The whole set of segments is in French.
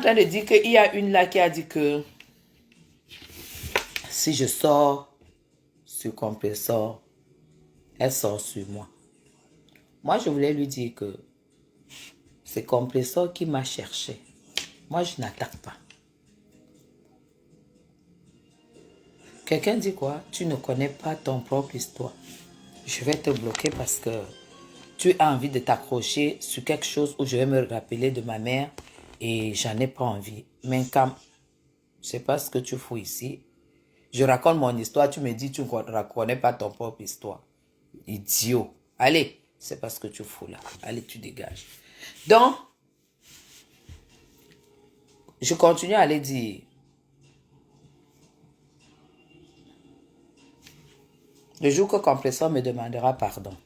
train de dire qu'il y a une là qui a dit que si je sors sur compresseur, elle sort sur moi. Moi, je voulais lui dire que c'est compresseur qui m'a cherché. Moi, je n'attaque pas. Quelqu'un dit quoi? Tu ne connais pas ton propre histoire. Je vais te bloquer parce que tu as envie de t'accrocher sur quelque chose où je vais me rappeler de ma mère et j'en ai pas envie. Mais quand je sais pas ce que tu fous ici, je raconte mon histoire, tu me dis tu ne connais pas ton propre histoire. Idiot. Allez, c'est pas ce que tu fous là. Allez, tu dégages. Donc, je continue à aller dire. Le jour que compresseur me demandera pardon.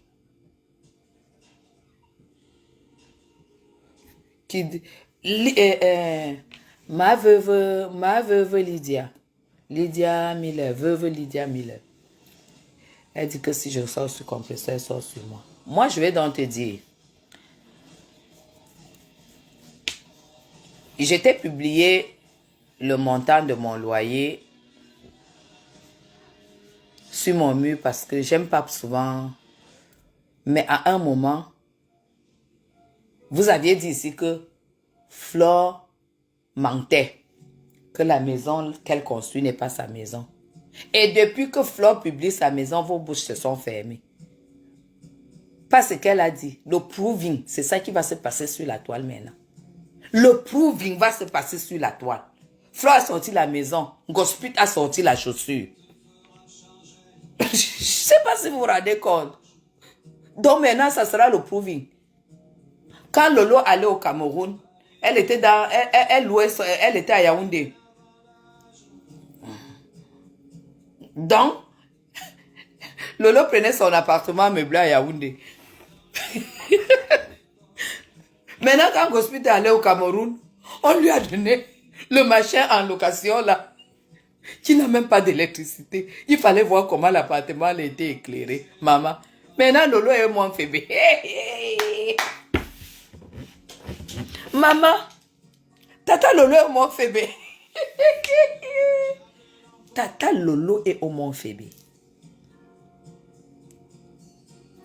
Ma veuve Lydia Miller, veuve Lydia Miller. Elle dit que si je sors sur compresseur, elle sort sur moi. Moi, je vais donc te dire. J'étais publié le montant de mon loyer sur mon mur parce que j'aime pas souvent. Mais à un moment, vous aviez dit ici que Flore mentait, que la maison qu'elle construit n'est pas sa maison. Et depuis que Flore publie sa maison, vos bouches se sont fermées. Pas ce qu'elle a dit. Le proving, c'est ça qui va se passer sur la toile maintenant. Le proving va se passer sur la toile. Flore a sorti la maison. Gospit a sorti la chaussure. Je ne sais pas si vous vous rendez compte. Donc maintenant, ça sera le proving. Quand Lolo allait au Cameroun, elle était dans, elle était à Yaoundé. Donc, Lolo prenait son appartement meublé à Yaoundé. Maintenant, quand Gospit est allé au Cameroun, on lui a donné le machin en location là, qui n'a même pas d'électricité. Il fallait voir comment l'appartement a été éclairé. Maman. Maintenant, Lolo est moins faible. Maman, Tata Lolo est moins faible. Tata Lolo est au moins faible.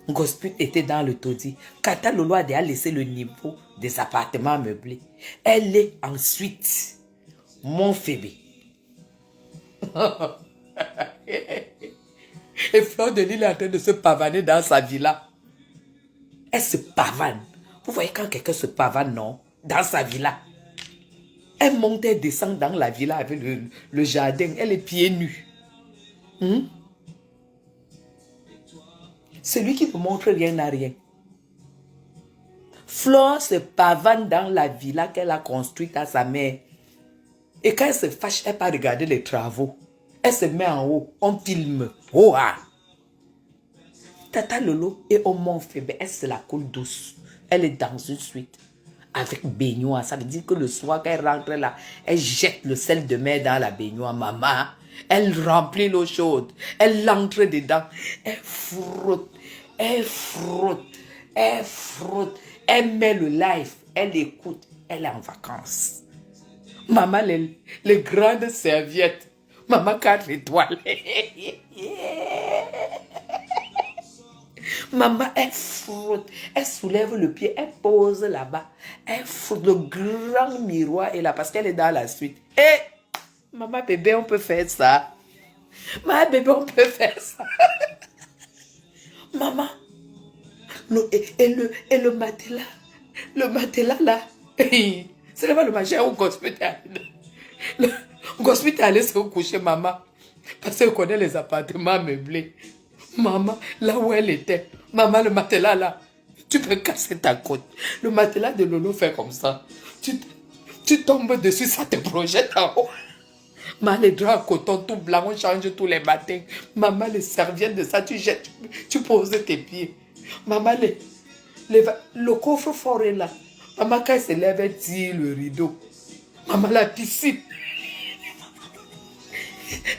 Gospit était dans le taudis. Tata Lolo a déjà laissé le niveau des appartements meublés. Elle est ensuite mon faible. Et Fleur de Lille est en train de se pavaner dans sa villa. Elle se pavane. Vous voyez quand quelqu'un se pavane, non? Dans sa villa. Elle monte et descend dans la villa avec le jardin. Elle est pieds nus. Celui qui ne montre rien n'a rien. Flore se pavane dans la villa qu'elle a construite à sa mère. Et quand elle se fâche, elle part regarder les travaux. Elle se met en haut, on filme. Oh, ah. Tata Lolo est au Mont Fébé, elle se la coule douce. Elle est dans une suite avec baignoire. Ça veut dire que le soir, quand elle rentre là, elle jette le sel de mer dans la baignoire. Maman, elle remplit l'eau chaude. Elle entre dedans. Elle frotte, elle frotte, elle frotte. Elle met le live, elle écoute. Elle est en vacances. Maman, les grandes serviettes. Maman, 4 étoiles. Maman, elle frotte, elle soulève le pied, elle pose là-bas. Elle frotte, le grand miroir est là parce qu'elle est dans la suite. Et maman, bébé, on peut faire ça. Maman, bébé, on peut faire ça. Maman, le matelas. Le matelas là. Ce n'est pas le machin où Gospit est allé. Gospit est allé se coucher, maman. Parce qu'elle connaît les appartements meublés. Maman, là où elle était. Maman, le matelas là. Tu peux casser ta côte. Le matelas de Lolo fait comme ça. Tu tombes dessus, ça te projette en haut. Maman, les draps en coton tout blanc, on change tous les matins. Maman, les serviettes de ça, tu jettes, tu poses tes pieds. Maman, le coffre-fort est là. Maman, quand elle se lève, elle tire le rideau. Maman, la piscine.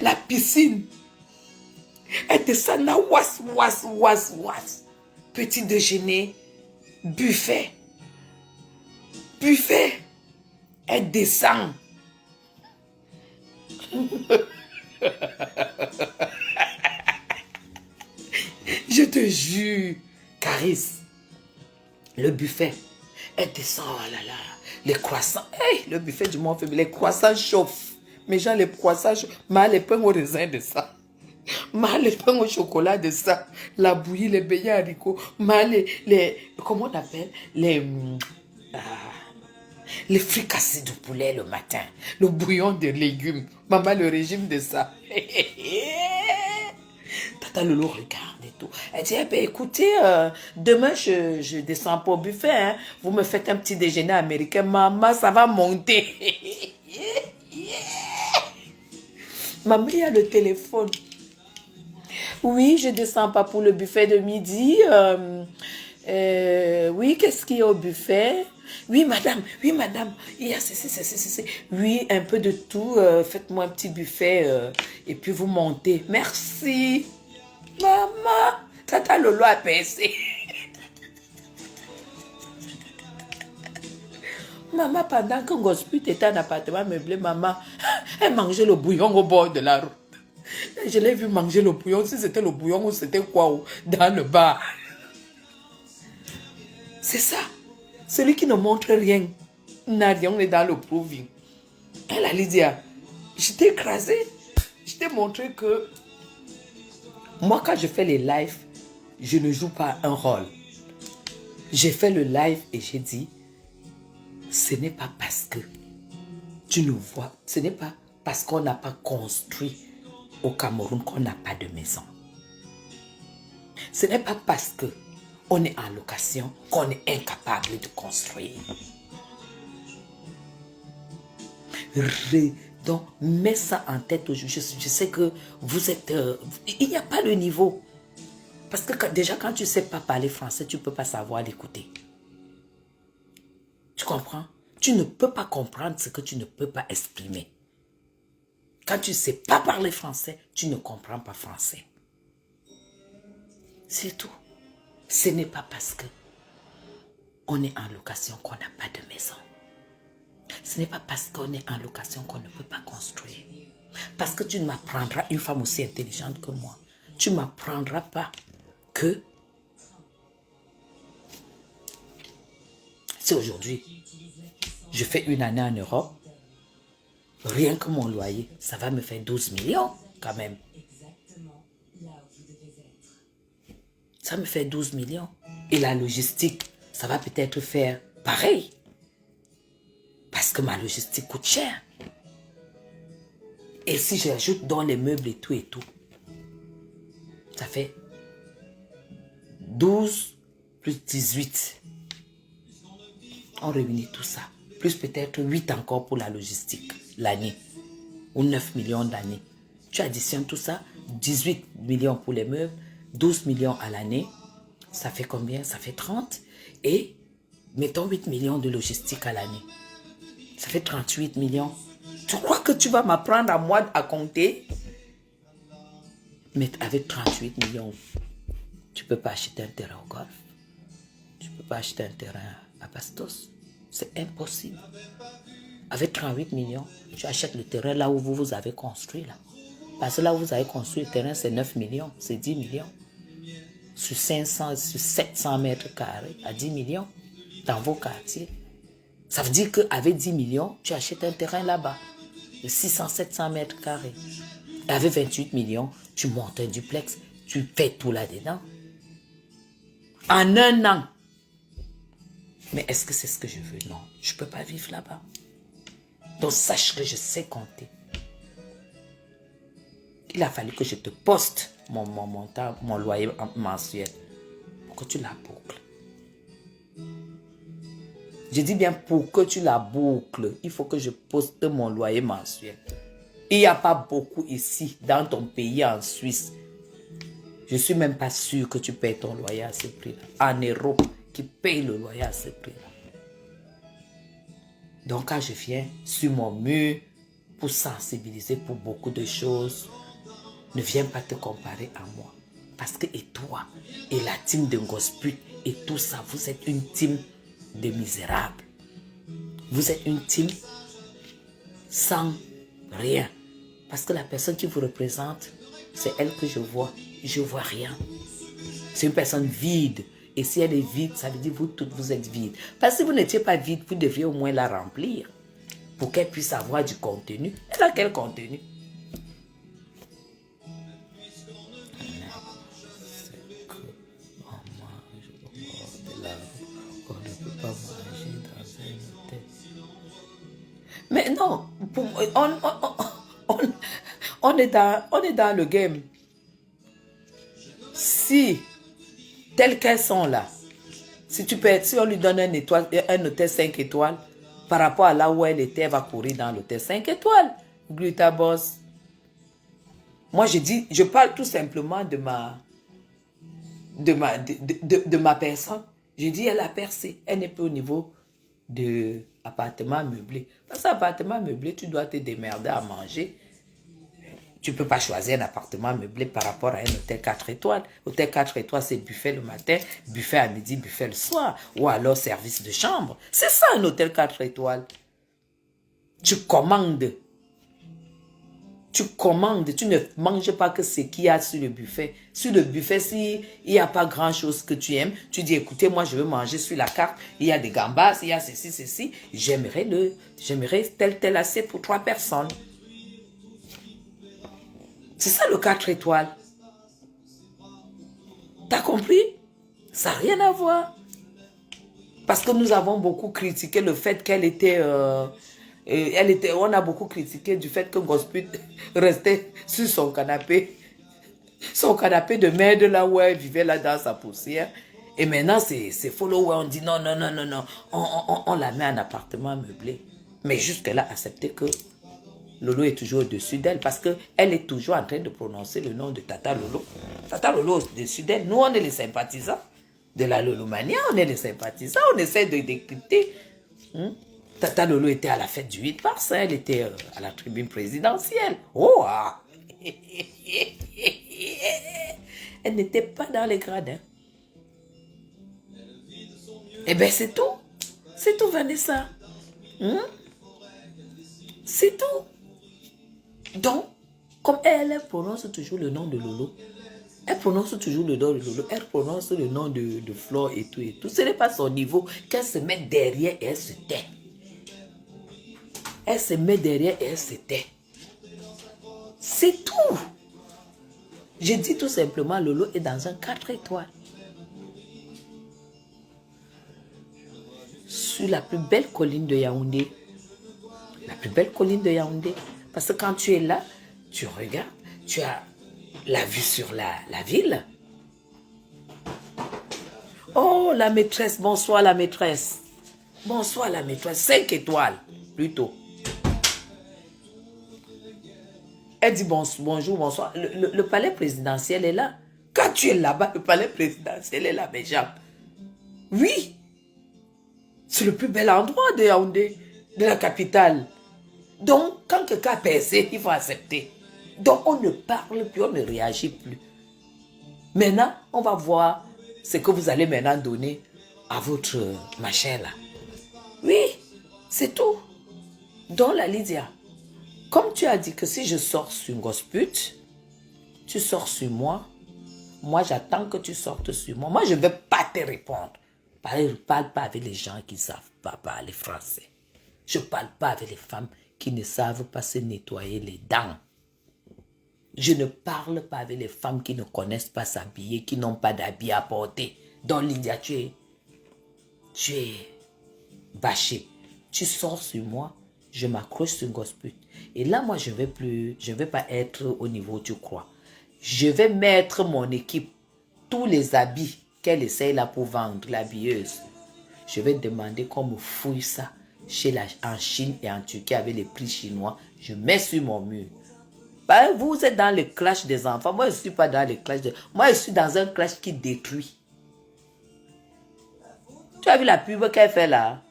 La piscine. Elle descend là, was. Petit déjeuner, buffet. Elle Elle descend. Je te jure, Caris, le buffet, elle descend, oh là là, les croissants, hey, le buffet du monde féminin, les croissants chauffent. Mais genre, les croissants chauffent, mais les pains au raisin de ça. Mais les pains au chocolat de ça. La bouillie, les beignets haricots, comment on appelle, les fricassees de poulet le matin, le bouillon de légumes. Maman, le régime de ça. Tata Lolo regarde et tout. Elle dit, eh ben, écoutez, demain, je descends pas au buffet. Hein. Vous me faites un petit déjeuner américain. Maman, ça va monter. Maman, il y a le téléphone. Oui, je descends pas pour le buffet de midi. Oui, qu'est-ce qu'il y a au buffet? Oui, madame, oui, madame. Il y a oui, un peu de tout. Faites-moi un petit buffet et puis vous montez. Merci. Maman, Tata Lolo a pincé. Maman, pendant que Gosput était en appartement meublé, maman, elle mangeait le bouillon au bord de la route. Je l'ai vu manger le bouillon, si c'était le bouillon ou c'était quoi, dans le bar. C'est ça. Celui qui ne montre rien n'a rien, on est dans le proving. Elle a dit, je t'ai écrasé. Je t'ai montré que moi, quand je fais les lives, je ne joue pas un rôle. J'ai fait le live et j'ai dit, ce n'est pas parce que tu nous vois, ce n'est pas parce qu'on n'a pas construit au Cameroun qu'on n'a pas de maison. Ce n'est pas parce que on est en location qu'on est incapable de construire. Donc, mets ça en tête aujourd'hui. Je sais que vous êtes... il n'y a pas le niveau. Parce que déjà, quand tu ne sais pas parler français, tu ne peux pas savoir l'écouter. Tu comprends? Tu ne peux pas comprendre ce que tu ne peux pas exprimer. Quand tu ne sais pas parler français, tu ne comprends pas français. C'est tout. Ce n'est pas parce que on est en location qu'on n'a pas de maison. Ce n'est pas parce qu'on est en location qu'on ne peut pas construire. Parce que tu ne m'apprendras, une femme aussi intelligente que moi, tu ne m'apprendras pas que si aujourd'hui, je fais une année en Europe, rien que mon loyer, ça va me faire 12 millions quand même. Ça me fait 12 millions. Et la logistique, ça va peut-être faire pareil. Parce que ma logistique coûte cher. Et si j'ajoute dans les meubles et tout, ça fait 12 plus 18. On réunit tout ça. Plus peut-être 8 encore pour la logistique, l'année. Ou 9 millions d'années. Tu additionnes tout ça, 18 millions pour les meubles, 12 millions à l'année. Ça fait combien? Ça fait 30. Et mettons 8 millions de logistique à l'année. Ça fait 38 millions. Tu crois que tu vas m'apprendre à moi à compter? Mais avec 38 millions, tu ne peux pas acheter un terrain au golf. Tu ne peux pas acheter un terrain à Bastos. C'est impossible. Avec 38 millions, tu achètes le terrain là où vous avez construit. Là. Parce que là où vous avez construit le terrain, c'est 9 millions, c'est 10 millions. Sur 700 mètres carrés, à 10 millions, dans vos quartiers. Ça veut dire qu'avec 10 millions, tu achètes un terrain là-bas, de 600-700 mètres carrés. Et avec 28 millions, tu montes un duplex, tu fais tout là-dedans. En un an. Mais est-ce que c'est ce que je veux? Non, je ne peux pas vivre là-bas. Donc sache que je sais compter. Il a fallu que je te poste mon loyer mensuel pour que tu la boucles. Je dis bien pour que tu la boucles, il faut que je poste mon loyer mensuel. Il n'y a pas beaucoup ici, dans ton pays, en Suisse. Je ne suis même pas sûr que tu payes ton loyer à ce prix-là. En Europe, qui paye le loyer à ce prix-là. Donc quand je viens sur mon mur pour sensibiliser pour beaucoup de choses, ne viens pas te comparer à moi. Parce que et toi, et la team de Gosput, et tout ça, vous êtes une team de misérables. Vous êtes une team sans rien. Parce que la personne qui vous représente, c'est elle que je vois. Je ne vois rien. C'est une personne vide. Et si elle est vide, ça veut dire que vous toutes, vous êtes vide. Parce que si vous n'étiez pas vide, vous devriez au moins la remplir pour qu'elle puisse avoir du contenu. Elle a quel contenu? Mais non, on est dans le game. Si, telles qu'elles sont là, si on lui donne un hôtel 5 étoiles, par rapport à là où elle était, elle va courir dans l'hôtel 5 étoiles. Glutaboss. Moi, je parle tout simplement de ma personne. Je dis, elle a percé. Elle n'est plus au niveau de appartement meublé. Parce que appartement meublé, tu dois te démerder à manger. Tu ne peux pas choisir un appartement meublé par rapport à un hôtel 4 étoiles. Hôtel 4 étoiles, c'est buffet le matin, buffet à midi, buffet le soir. Ou alors service de chambre. C'est ça un hôtel 4 étoiles. Tu commandes. Tu commandes, tu ne manges pas que ce qu'il y a sur le buffet. Sur le buffet, s'il n'y a pas grand-chose que tu aimes, tu dis, écoutez, moi, je veux manger sur la carte. Il y a des gambas, il y a ceci. J'aimerais tel assiette pour 3 personnes. C'est ça le 4 étoiles. T'as compris? Ça n'a rien à voir. Parce que nous avons beaucoup critiqué le fait qu'elle était... on a beaucoup critiqué du fait que Gosput restait sur son canapé de merde là où elle vivait là dans sa poussière. Et maintenant, c'est followers, on dit non, on la met en appartement meublé. Mais jusque-là, acceptez que Lolo est toujours au-dessus d'elle parce qu'elle est toujours en train de prononcer le nom de Tata Lolo. Tata Lolo est au-dessus d'elle. Nous, on est les sympathisants de la Lolomania, on est les sympathisants, on essaie de décrypter. Tata Lolo était à la fête du 8 mars, elle était à la tribune présidentielle. Oh, ah. Elle n'était pas dans les gradins. Eh bien, c'est tout. C'est tout, Vanessa. C'est tout. Donc, comme elle prononce toujours le nom de Lolo, elle prononce toujours le nom de Lolo, elle prononce le nom de Flore et tout. Ce n'est pas son niveau qu'elle se met derrière et elle se tait. Elle se met derrière et elle se tait. C'est tout. Je dis tout simplement, Lolo est dans un 4 étoiles. Sur la plus belle colline de Yaoundé. La plus belle colline de Yaoundé. Parce que quand tu es là, tu regardes, tu as la vue sur la ville. Oh, la maîtresse, bonsoir la maîtresse. Bonsoir la maîtresse, 5 étoiles plutôt. Elle dit bonjour, bonsoir. Le palais présidentiel est là. Quand tu es là-bas, le palais présidentiel est là, mes gens. Oui. C'est le plus bel endroit de Yaoundé, de la capitale. Donc, quand quelqu'un a percé, il faut accepter. Donc, on ne parle plus, on ne réagit plus. Maintenant, on va voir ce que vous allez maintenant donner à votre machin là. Oui, c'est tout. Donc, la Lydia, comme tu as dit que si je sors sur Gosput, tu sors sur moi, moi j'attends que tu sortes sur moi. Moi, je ne vais pas te répondre. Je ne parle pas avec les gens qui ne savent pas parler français. Je ne parle pas avec les femmes qui ne savent pas se nettoyer les dents. Je ne parle pas avec les femmes qui ne connaissent pas s'habiller, qui n'ont pas d'habits à porter. Donc, Lydia, tu es bâché. Tu sors sur moi, je m'accroche sur Gosput. Et là, moi, je ne vais pas être au niveau où tu crois. Je vais mettre mon équipe, tous les habits qu'elle essaye là pour vendre, l'habilleuse. Je vais demander qu'on me fouille ça en Chine et en Turquie avec les prix chinois. Je mets sur mon mur. Bah, vous êtes dans le clash des enfants. Moi, je ne suis pas dans le clash Moi, je suis dans un clash qui détruit. Tu as vu la pub qu'elle fait là?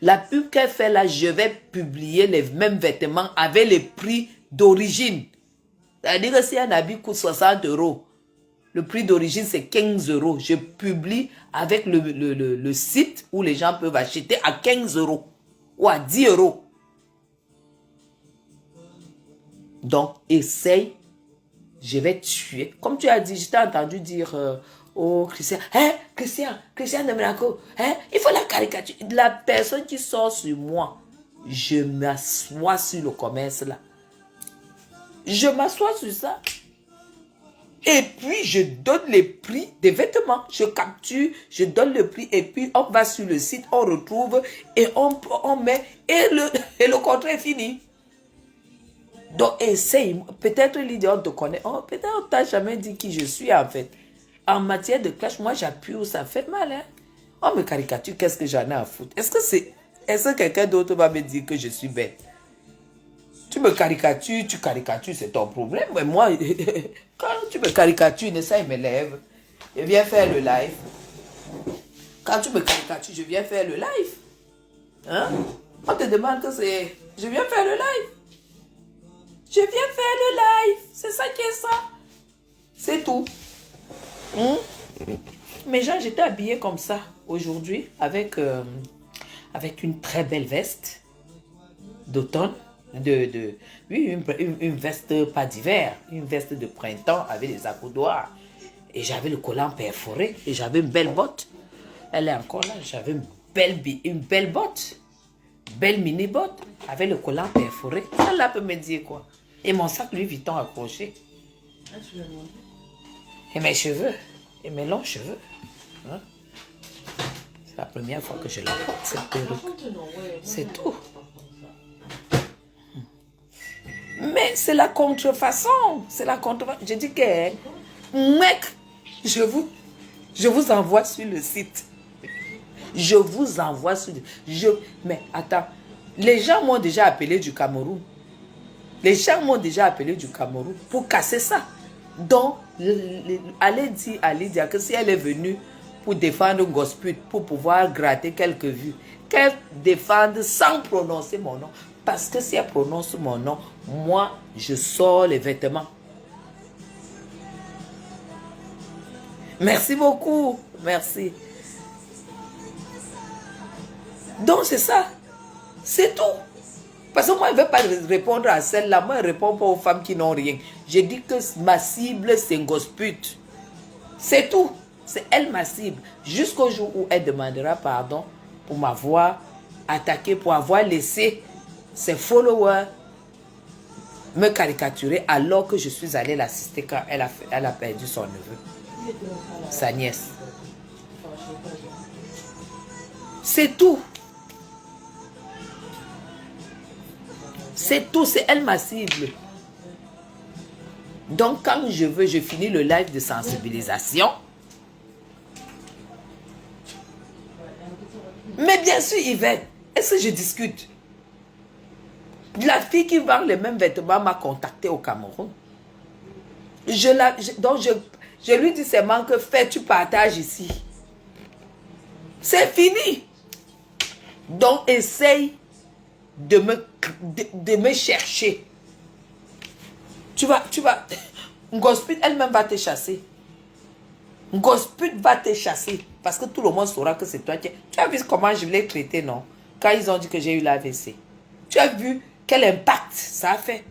La pub qu'elle fait là, je vais publier les mêmes vêtements avec les prix d'origine. C'est-à-dire que si un habit coûte 60 €, le prix d'origine c'est 15 €. Je publie avec le site où les gens peuvent acheter à 15 €. ou à 10 euros. Donc, essaye. Je vais tuer. Comme tu as dit, je t'ai entendu dire oh Christian, hein, Christian de Monaco, hein, il faut la caricature. La personne qui sort sur moi, je m'assois sur le commerce là. Je m'assois sur ça. Et puis, je donne les prix des vêtements. Je capture, je donne le prix. Et puis, on va sur le site, on retrouve et on met. Et le contrat est fini. Donc, essaye. Peut-être l'idiote te connaît. Oh, peut-être on t'a jamais dit qui je suis, en fait. En matière de clash, moi, j'appuie où ça fait mal. Hein? On me caricature, qu'est-ce que j'en ai à foutre? Est-ce que quelqu'un d'autre va me dire que je suis bête? Tu me caricatures, c'est ton problème. Mais moi, quand tu me caricatures, ça, il m'élève. Je viens faire le live. Quand tu me caricatures, je viens faire le live. Hein? On te demande que c'est... Je viens faire le live. Je viens faire le live. C'est ça qui est ça. C'est tout. Mais genre, j'étais habillée comme ça aujourd'hui avec une très belle veste d'automne. Oui, une veste pas d'hiver, une veste de printemps avec des accoudoirs. Et j'avais le collant perforé et j'avais une belle botte. Elle est encore là. J'avais une belle botte. Belle mini botte avec le collant perforé. Ça là peut me dire quoi? Et mon sac Louis Vuitton accroché. Et mes cheveux. Et mes longs cheveux. Hein? C'est la première fois que je la porte, cette perruque. C'est tout. Mais c'est la contrefaçon. C'est la contrefaçon. Je dis que, mec, je vous envoie sur le site. Je vous envoie sur le... Mais attends, les gens m'ont déjà appelé du Cameroun. Les gens m'ont déjà appelé du Cameroun pour casser ça. Donc, allez dire à Lydia que si elle est venue pour défendre Gospel, pour pouvoir gratter quelques vues, qu'elle défende sans prononcer mon nom. Parce que si elle prononce mon nom, moi, je sors les vêtements. Merci beaucoup. Merci. Donc, c'est ça. C'est tout. Parce que moi, je ne vais pas répondre à celle-là. Moi, je ne réponds pas aux femmes qui n'ont rien. Je dis que ma cible, c'est Gospel. C'est tout. C'est elle ma cible. Jusqu'au jour où elle demandera pardon pour m'avoir attaqué, pour avoir laissé ses followers me caricaturer alors que je suis allée l'assister quand elle a perdu son neveu, sa nièce. C'est tout. C'est tout, c'est elle ma cible. Donc quand je veux, je finis le live de sensibilisation. Mais bien sûr, Yvette, est-ce que je discute? La fille qui vend les mêmes vêtements m'a contacté au Cameroun. Donc je lui dis seulement que fais, tu partages ici. C'est fini. Donc essaye de me chercher. Tu vas, Gospel elle-même va te chasser. Gospel va te chasser. Parce que tout le monde saura que c'est toi qui... Tu as vu comment je l'ai traité, non? Quand ils ont dit que j'ai eu l'AVC. Tu as vu quel impact ça a fait?